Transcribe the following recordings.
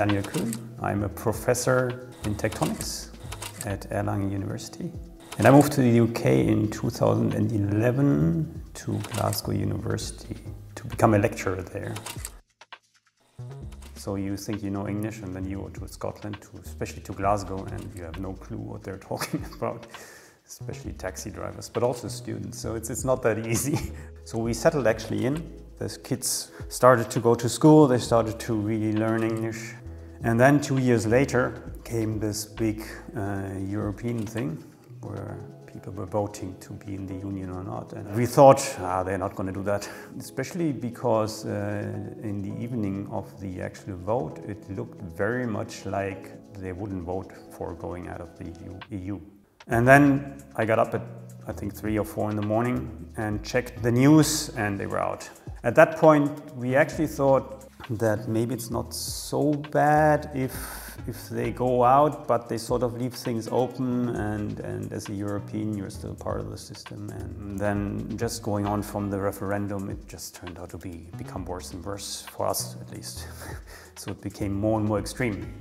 Daniel Koehn. I'm a professor in tectonics at Glasgow University. And I moved to the UK in 2011 to Glasgow University to become a lecturer there. So you think you know English and then you go to Scotland, especially to Glasgow, and you have no clue what they're talking about, especially taxi drivers, but also students. So it's not that easy. So we settled actually in. The kids started to go to school, they started to really learn English. And then 2 years later came this big European thing where people were voting to be in the union or not. And we thought, they're not going to do that. Especially because in the evening of the actual vote, it looked very much like they wouldn't vote for going out of the EU. And then I got up at, I think, 3 or 4 in the morning and checked the news, and they were out. At that point, we actually thought that maybe it's not so bad if they go out, but they sort of leave things open, and as a European, you're still part of the system. And then just going on from the referendum, it just turned out to become worse and worse, for us at least. So it became more and more extreme.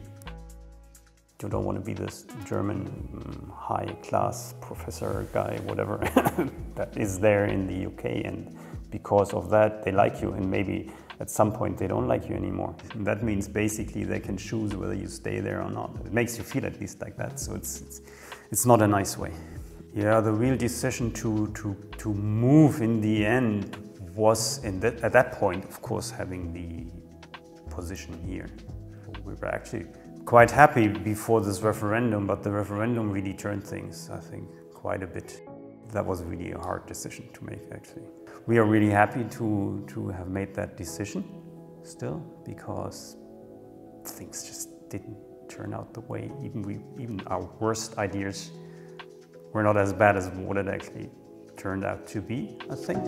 You don't want to be this German high-class professor guy, whatever, that is there in the UK, and because of that they like you, and maybe at some point they don't like you anymore. And that means basically they can choose whether you stay there or not. It makes you feel at least like that, so it's not a nice way. Yeah, the real decision to move in the end was at that point, of course, having the position here. We were actually quite happy before this referendum, but the referendum really turned things, I think, quite a bit. That was really a hard decision to make, actually. We are really happy to have made that decision still, because things just didn't turn out the way, even our worst ideas were not as bad as what it actually turned out to be, I think.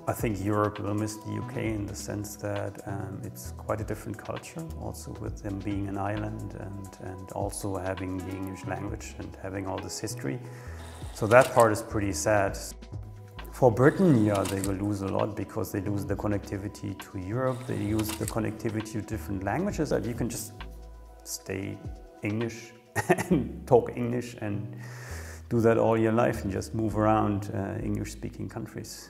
I think Europe will miss the UK in the sense that it's quite a different culture, also with them being an island and also having the English language and having all this history. So that part is pretty sad. For Britain, yeah, they will lose a lot because they lose the connectivity to Europe, they lose the connectivity to different languages, that you can just stay English and talk English and do that all your life and just move around English-speaking countries.